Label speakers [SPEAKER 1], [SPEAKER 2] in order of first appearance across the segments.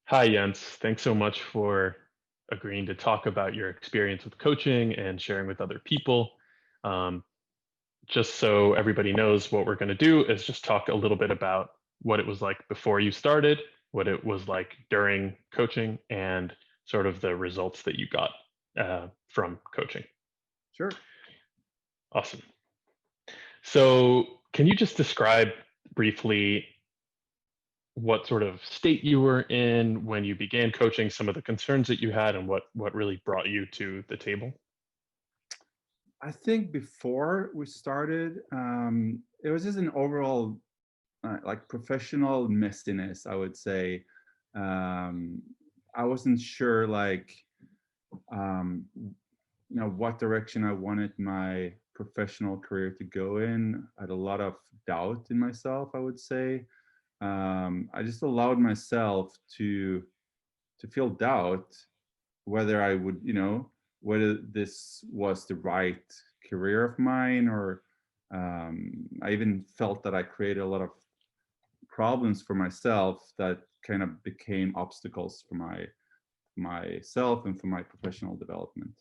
[SPEAKER 1] Hi, Jens. Thanks so much for agreeing to talk about your experience with coaching and sharing with other people. Um, just so everybody knows, what we're going to do is just talk a little bit about what it was like before you started, what it was like during coaching, and sort of the results that you got from coaching.
[SPEAKER 2] Sure.
[SPEAKER 1] Awesome. So, can you just describe briefly what sort of state you were in when you began coaching, some of the concerns that you had, and what really brought you to the table?
[SPEAKER 2] I think before we started, it was just an overall like professional messiness, I would say. Um, I wasn't sure what direction I wanted my professional career to go in. I had a lot of doubt in myself, I would say. I just allowed myself to feel doubt whether I would, whether this was the right career of mine, or I even felt that I created a lot of problems for myself that kind of became obstacles for myself and for my professional development.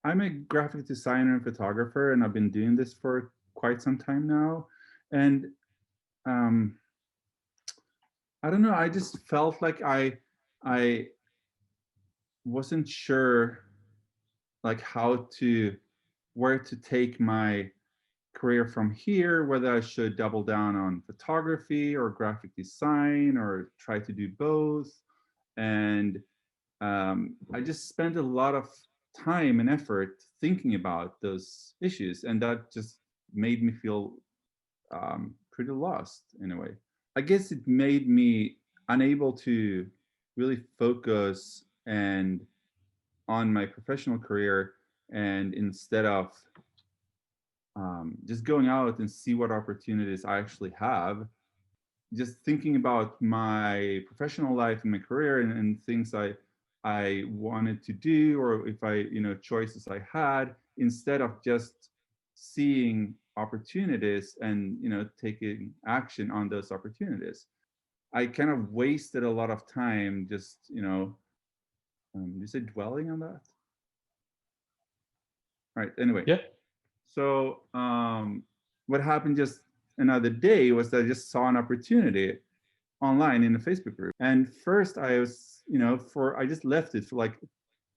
[SPEAKER 2] I'm a graphic designer and photographer, and I've been doing this for quite some time now. And um, I don't know. I just felt like I wasn't sure like how to where to take my career from here, whether I should double down on photography or graphic design or try to do both. And I just spent a lot of time and effort thinking about those issues, and that just made me feel pretty lost in a way. I guess it made me unable to really focus and on my professional career, and instead of just going out and see what opportunities I actually have, just thinking about my professional life and my career, and things I wanted to do, or if I, choices I had, instead of just seeing opportunities and, taking action on those opportunities. I kind of wasted a lot of time just, you say dwelling on that? Right. Anyway,
[SPEAKER 1] Yeah.
[SPEAKER 2] so what happened just another day was that I just saw an opportunity online in a Facebook group. And first I was, I just left it for like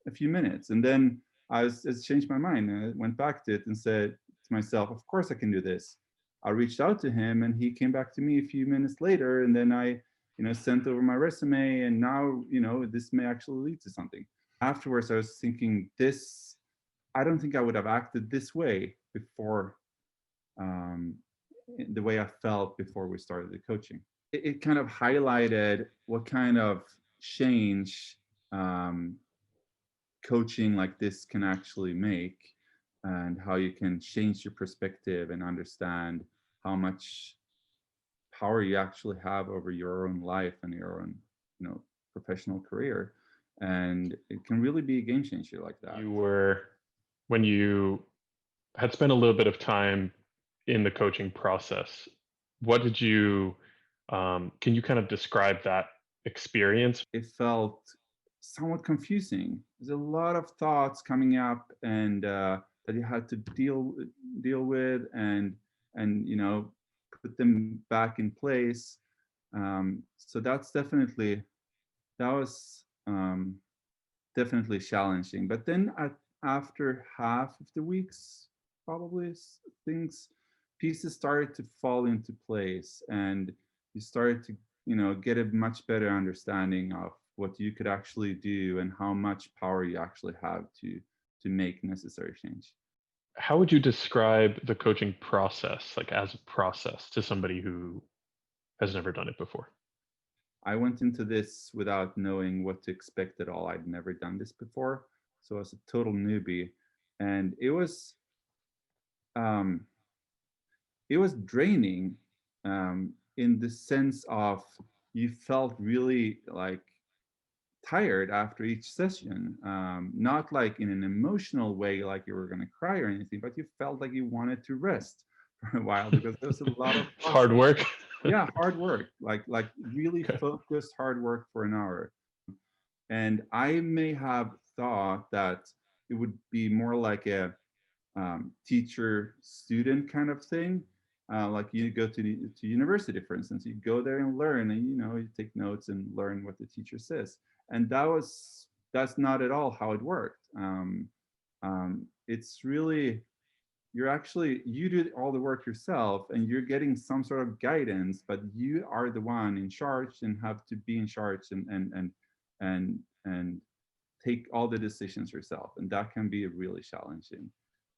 [SPEAKER 2] a few minutes. And then just changed my mind. And I went back to it and said to myself, of course I can do this. I reached out to him, and he came back to me a few minutes later. And then I, sent over my resume, and now, this may actually lead to something. Afterwards, I was thinking, I don't think I would have acted this way before, um, the way I felt before we started the coaching. It kind of highlighted what kind of change um, coaching like this can actually make, and how you can change your perspective and understand how much power you actually have over your own life and your own, professional career. And it can really be a game changer like that.
[SPEAKER 1] You were, when you had spent a little bit of time in the coaching process, what did you, can you kind of describe that experience?
[SPEAKER 2] It felt somewhat confusing. There's a lot of thoughts coming up, and that you had to deal with, and put them back in place. So that was definitely challenging. But then after half of the weeks, probably things pieces started to fall into place, and you started to get a much better understanding of what you could actually do and how much power you actually have to make necessary change.
[SPEAKER 1] How would you describe the coaching process, like as a process, to somebody who has never done it before?
[SPEAKER 2] I went into this without knowing what to expect at all. I'd never done this before, so I was a total newbie, and um, it was draining, in the sense of you felt really like tired after each session, not like in an emotional way like you were going to cry or anything, but you felt like you wanted to rest for a while because there was a lot of
[SPEAKER 1] It's
[SPEAKER 2] thoughts.
[SPEAKER 1] hard work.
[SPEAKER 2] Yeah, hard work, like really
[SPEAKER 1] Okay.
[SPEAKER 2] focused hard work for an hour. And I may have thought that it would be more like a teacher student kind of thing. Like you go to university, for instance, you go there and learn, and you take notes and learn what the teacher says. And that's not at all how it worked. It's really, you do all the work yourself, and you're getting some sort of guidance, but you are the one in charge and have to be in charge and take all the decisions yourself, and that can be really challenging.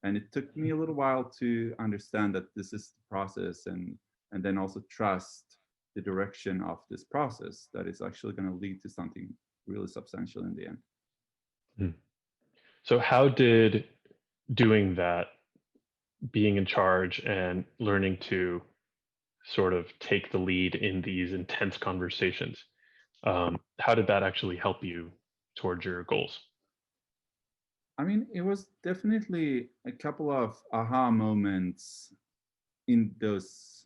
[SPEAKER 2] And it took me a little while to understand that this is the process, and then also trust the direction of this process that is actually going to lead to something really substantial in the end.
[SPEAKER 1] Mm. So how did doing that, being in charge and learning to sort of take the lead in these intense conversations, how did that actually help you towards your goals?
[SPEAKER 2] I mean, it was definitely a couple of aha moments in those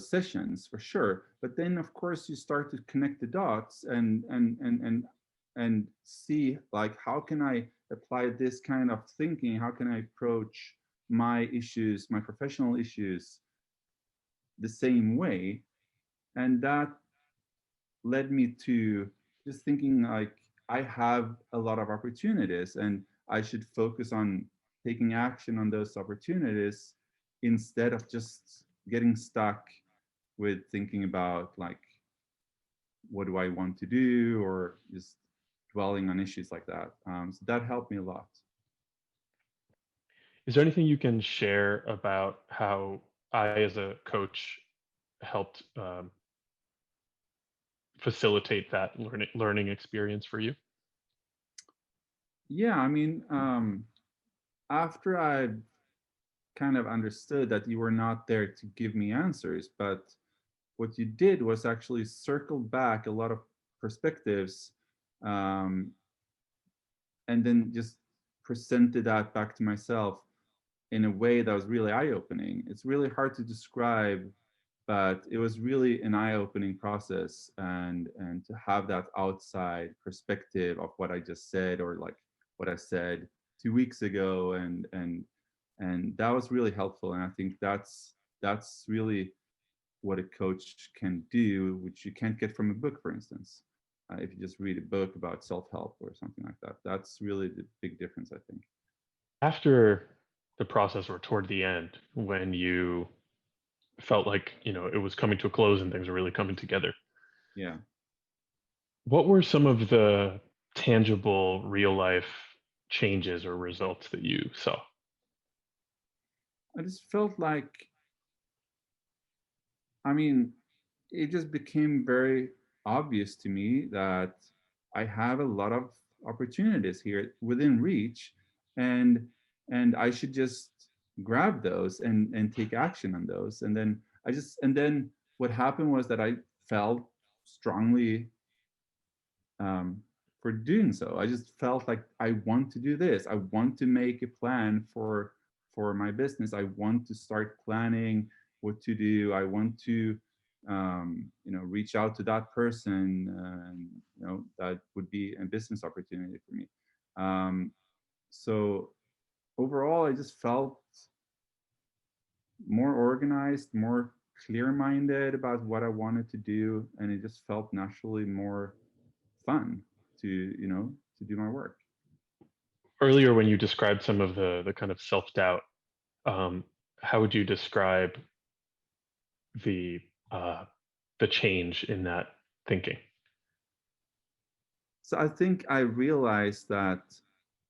[SPEAKER 2] sessions for sure. But then of course you start to connect the dots and see, like, how can I apply this kind of thinking, how can I approach my issues, my professional issues, the same way. And that led me to just thinking, like, I have a lot of opportunities and I should focus on taking action on those opportunities instead of just getting stuck with thinking about, like, what do I want to do, or just dwelling on issues like that. So that helped me a lot.
[SPEAKER 1] Is there anything you can share about how I, as a coach, helped facilitate that learning experience for you?
[SPEAKER 2] Yeah, I mean, after I kind of understood that you were not there to give me answers, but what you did was actually circle back a lot of perspectives, um, and then just presented that back to myself in a way that was really eye-opening. It's really hard to describe, but it was really an eye-opening process, and to have that outside perspective of what I just said, or like what I said 2 weeks ago, and that was really helpful. And I think that's really what a coach can do, which you can't get from a book, for instance. If you just read a book about self-help or something like that, that's really the big difference, I think.
[SPEAKER 1] After the process or toward the end, when you felt like, it was coming to a close and things were really coming together,
[SPEAKER 2] Yeah.
[SPEAKER 1] what were some of the tangible real life changes or results that you saw?
[SPEAKER 2] I just felt like, I mean, it just became very obvious to me that I have a lot of opportunities here within reach, and I should just grab those and take action on those. And then what happened was that I felt strongly, um, for doing so. I just felt like I want to do this. I want to make a plan for my business. I want to start planning what to do. I want to, reach out to that person. That would be a business opportunity for me. Um, so overall, I just felt more organized, more clear-minded about what I wanted to do, and it just felt naturally more fun to to do my work.
[SPEAKER 1] Earlier, when you described some of the kind of self doubt, um, how would you describe the uh, the change in that thinking?
[SPEAKER 2] So I think I realized that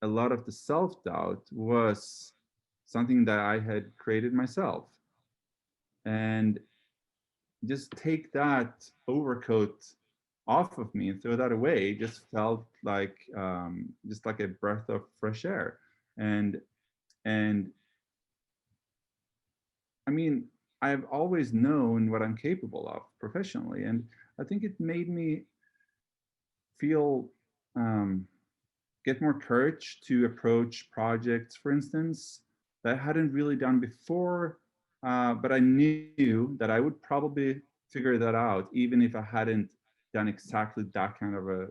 [SPEAKER 2] a lot of the self-doubt was something that I had created myself, and just take that overcoat off of me and throw that away just felt like, just like a breath of fresh air. And and I mean, I've always known what I'm capable of professionally, and I think it made me feel, um, get more courage to approach projects, for instance, that I hadn't really done before. But I knew that I would probably figure that out, even if I hadn't done exactly that kind of a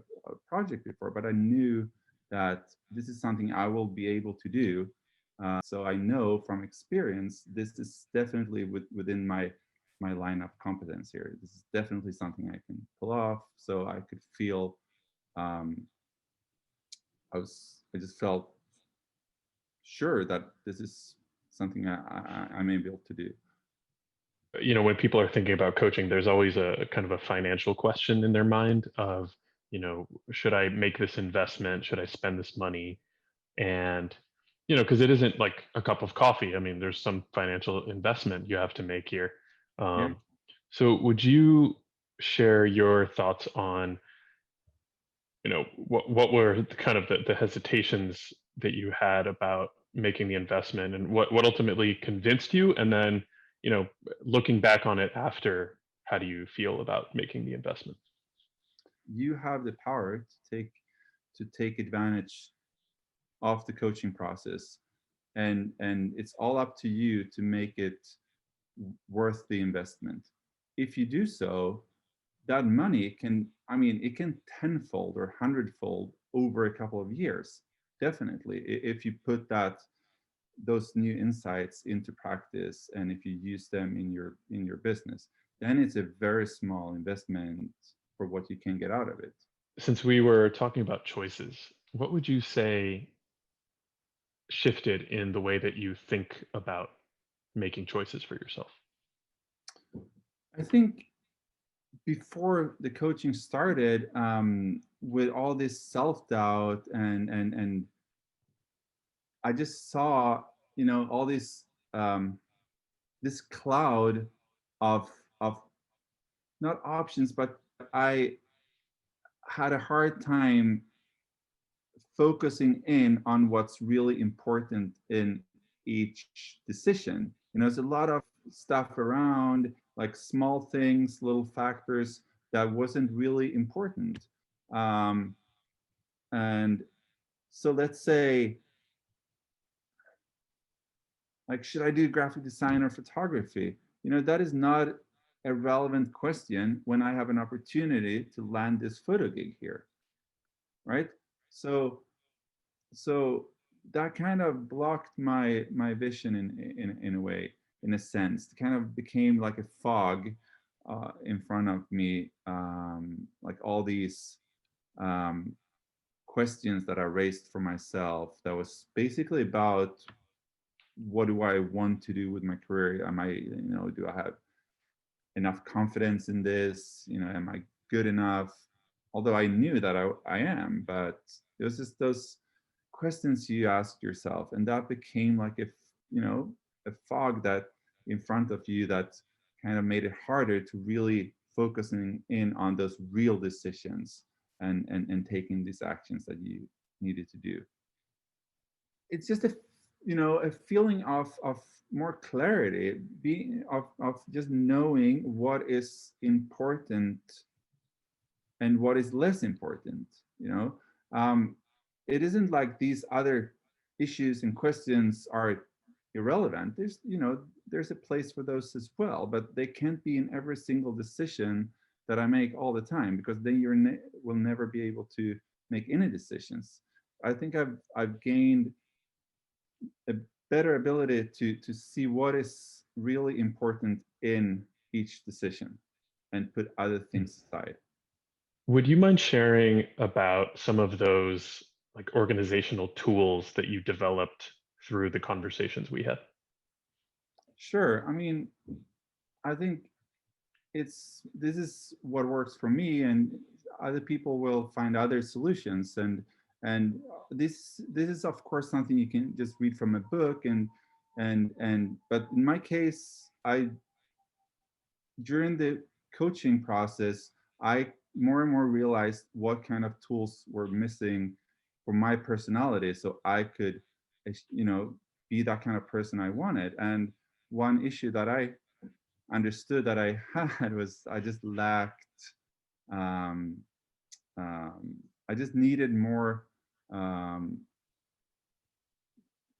[SPEAKER 2] project before. But I knew that this is something I will be able to do. So I know from experience, this is definitely within my line of competence here. This is definitely something I can pull off. So I could feel, um, I just felt sure that this is something I'm able to do.
[SPEAKER 1] When people are thinking about coaching, there's always a kind of a financial question in their mind of, should I make this investment? Should I spend this money? And, because it isn't like a cup of coffee. I mean, there's some financial investment you have to make here.
[SPEAKER 2] Yeah.
[SPEAKER 1] Um, so would you share your thoughts on, what were kind of the hesitations that you had about making the investment, and what ultimately convinced you? And then, you know, looking back on it after, how do you feel about making the investment?
[SPEAKER 2] You have the power to take advantage of the coaching process, and it's all up to you to make it worth the investment. If you do so, that money can, I mean, it can tenfold or hundredfold over a couple of years, definitely, if you put those new insights into practice, and if you use them in your business, then it's a very small investment for what you can get out of it.
[SPEAKER 1] Since we were talking about choices, what would you say shifted in the way that you think about making choices for yourself?
[SPEAKER 2] I think before the coaching started, with all this self-doubt, and I just saw, all this cloud of not options, but I had a hard time focusing in on what's really important in each decision. There's a lot of stuff around, like small things, little factors that wasn't really important. Um, and so let's say, like, should I do graphic design or photography? That is not a relevant question when I have an opportunity to land this photo gig here, right? So so that kind of blocked my vision in a way, in a sense. It kind of became like a fog in front of me, like all these um, questions that I raised for myself, that was basically about, what do I want to do with my career? Do I have enough confidence in this? Am I good enough? Although I knew that I am, but it was just those questions you ask yourself, and that became like a fog that in front of you, that kind of made it harder to really focusing in on those real decisions, and taking these actions that you needed to do. It's just a feeling of more clarity, being of just knowing what is important and what is less important. you know it isn't like these other issues and questions are irrelevant. There's a place for those as well, but they can't be in every single decision that I make all the time, because then will never be able to make any decisions. I think I've gained a better ability to see what is really important in each decision, and put other things aside.
[SPEAKER 1] Would you mind sharing about some of those, like, organizational tools that you developed through the conversations we had?
[SPEAKER 2] Sure. I mean, I think this is what works for me, and other people will find other solutions. And this is of course something you can just read from a book, and but in my case, I during the coaching process, I more and more realized what kind of tools were missing for my personality, so I could, you know, be that kind of person I wanted. And one issue that I understood that I had was I just lacked, um, um, I just needed more um,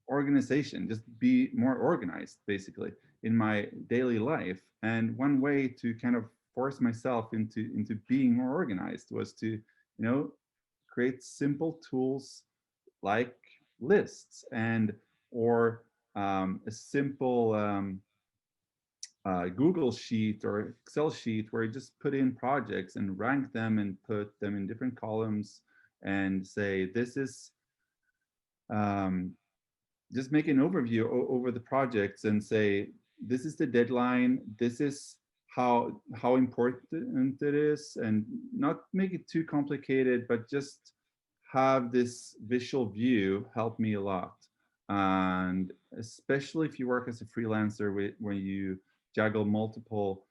[SPEAKER 2] organization, just be more organized basically in my daily life. And one way to kind of force myself into being more organized, was to, create simple tools like lists, and or a simple Google sheet or Excel sheet where you just put in projects and rank them and put them in different columns, and say, this is, um, just make an overview over the projects and say, this is the deadline, this is how important it is, and not make it too complicated, but just have this visual view help me a lot. And especially if you work as a freelancer, where you juggle multiple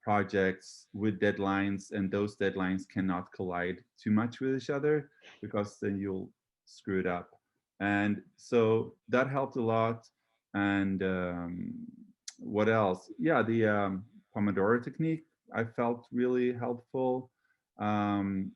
[SPEAKER 2] projects with deadlines, and those deadlines cannot collide too much with each other, because then you'll screw it up. And so that helped a lot. And what else? Yeah, the Pomodoro technique I felt really helpful. Um,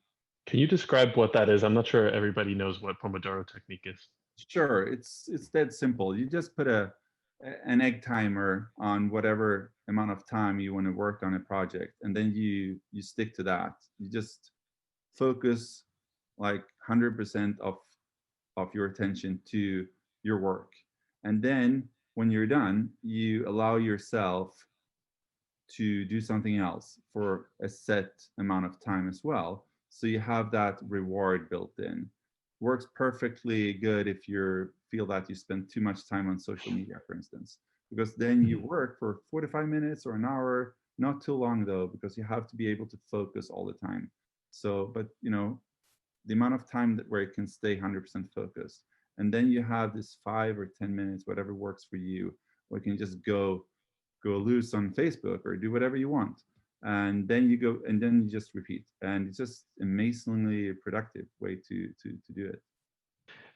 [SPEAKER 1] Can you describe what that is? I'm not sure everybody knows what Pomodoro technique is.
[SPEAKER 2] Sure, it's dead simple. You just put an egg timer on whatever amount of time you want to work on a project, and then you stick to that. You just focus like 100% of your attention to your work, and then when you're done, you allow yourself to do something else for a set amount of time as well. So you have that reward built in. Works perfectly good if you feel that you spend too much time on social media, for instance, because then you work for 45 minutes or an hour, not too long though, because you have to be able to focus all the time. So, but the amount of time where you can stay 100% focused. And then you have this 5 or 10 minutes, whatever works for you, where you can just go loose on Facebook or do whatever you want. And then you go, and then you just repeat. And it's just amazingly productive way to do it.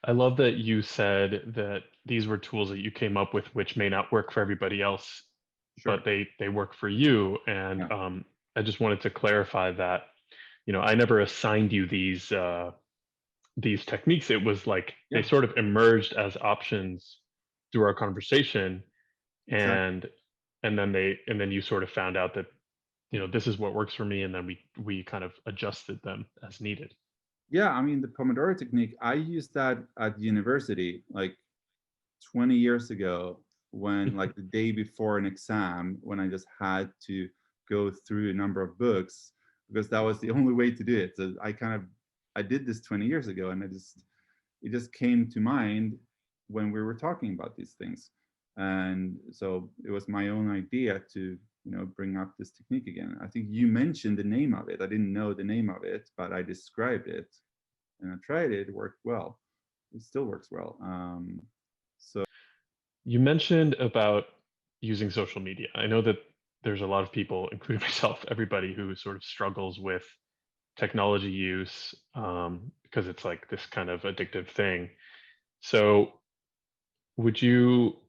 [SPEAKER 1] I love that you said that these were tools that you came up with, which may not work for everybody else,
[SPEAKER 2] Sure.
[SPEAKER 1] but they work for you. And
[SPEAKER 2] Yeah.
[SPEAKER 1] I just wanted to clarify that, I never assigned you these techniques. It was like they
[SPEAKER 2] Yeah.
[SPEAKER 1] sort of emerged as options through our conversation,
[SPEAKER 2] Exactly.
[SPEAKER 1] and then you sort of found out that, this is what works for me, and then we kind of adjusted them as needed.
[SPEAKER 2] Yeah. I mean, the Pomodoro technique, I used that at university like 20 years ago, when like the day before an exam, when I just had to go through a number of books, because that was the only way to do it. So I did this 20 years ago, and it just came to mind when we were talking about these things. And so it was my own idea to, bring up this technique again. I think you mentioned the name of it. I didn't know the name of it, but I described it and I tried it. It worked well. It still works well. So
[SPEAKER 1] You mentioned about using social media. I know that there's a lot of people, including myself, everybody who sort of struggles with technology use, because it's like this kind of addictive thing. So, would you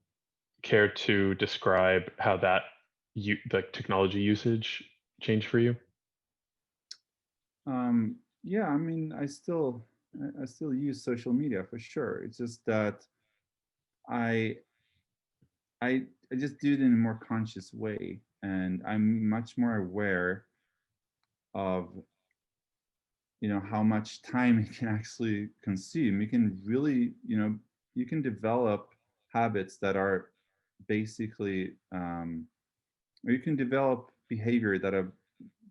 [SPEAKER 1] care to describe how the technology usage changed for you?
[SPEAKER 2] yeah, I mean, I still use social media for sure. It's just that I I just do it in a more conscious way, and I'm much more aware of, how much time it can actually consume. You can really, you can develop habits that are basically, or you can develop behavior that are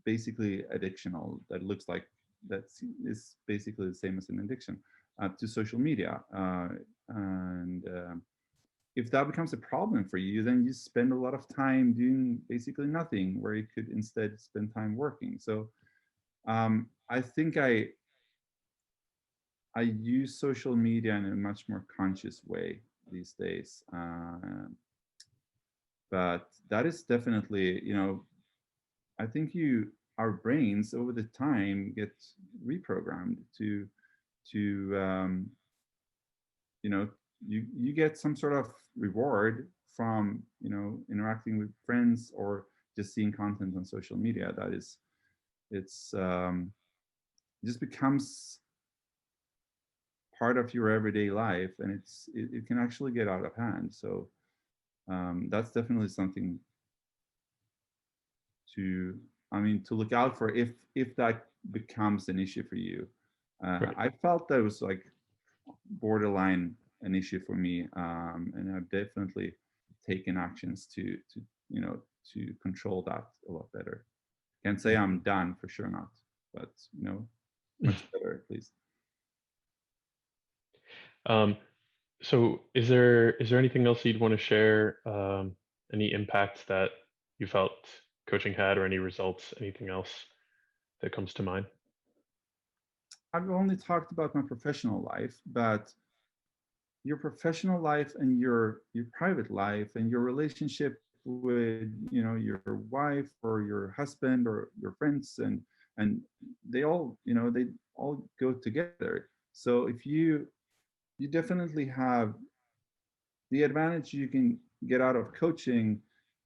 [SPEAKER 2] basically addictional, that looks like, that is basically the same as an addiction to social media. And if that becomes a problem for you, then you spend a lot of time doing basically nothing, where you could instead spend time working. So I think I use social media in a much more conscious way these days. But that is definitely, I think our brains over the time get reprogrammed to you know, you get some sort of reward from, interacting with friends or just seeing content on social media. That is, it's it just becomes part of your everyday life, and it can actually get out of hand. So that's definitely something to I mean, to look out for if that becomes an issue for you.
[SPEAKER 1] Right.
[SPEAKER 2] I felt that was like borderline an issue for me, and I've definitely taken actions to you know to control that a lot better. Can't say I'm done, for sure not, but much better at least.
[SPEAKER 1] Um, so is there anything else you'd want to share? Any impact that you felt coaching had, or any results? Anything else that comes to mind?
[SPEAKER 2] I've only talked about my professional life, but your professional life and your private life and your relationship with your wife or your husband or your friends, and they all go together. So if you definitely have the advantage you can get out of coaching,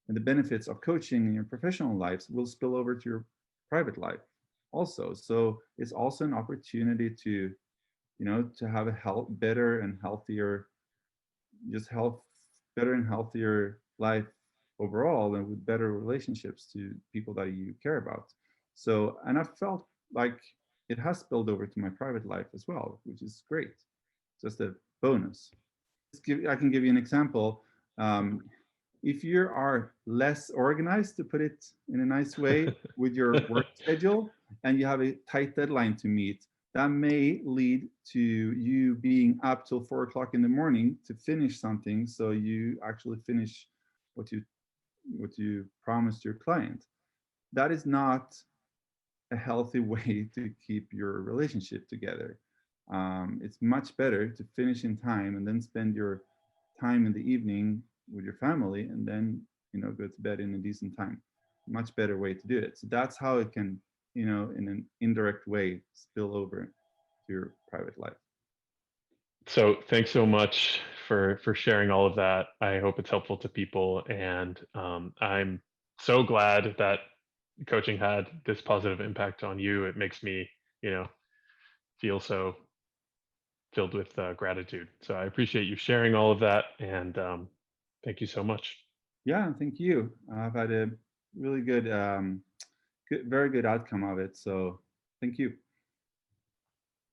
[SPEAKER 2] and the benefits of coaching in your professional lives will spill over to your private life also. So it's also an opportunity to have a better and healthier, just health better and healthier life overall, and with better relationships to people that you care about. So, and I felt like it has spilled over to my private life as well, which is great. Just a bonus. I can give you an example. um, if you are less organized, to put it in a nice way, with your work schedule, and you have a tight deadline to meet, that may lead to you being up till 4 o'clock in the morning to finish something. So you actually finish what you promised your client. That is not a healthy way to keep your relationship together. It's much better to finish in time and then spend your time in the evening with your family, and then go to bed in a decent time. Much better way to do it. So that's how it can, in an indirect way, spill over to your private life.
[SPEAKER 1] So thanks so much for sharing all of that. I hope it's helpful to people, and I'm so glad that coaching had this positive impact on you. It makes me, you know, feel so filled with gratitude. So I appreciate you sharing all of that, and thank you so much.
[SPEAKER 2] Yeah, thank you. I've had a really good, very good outcome of it. So thank you.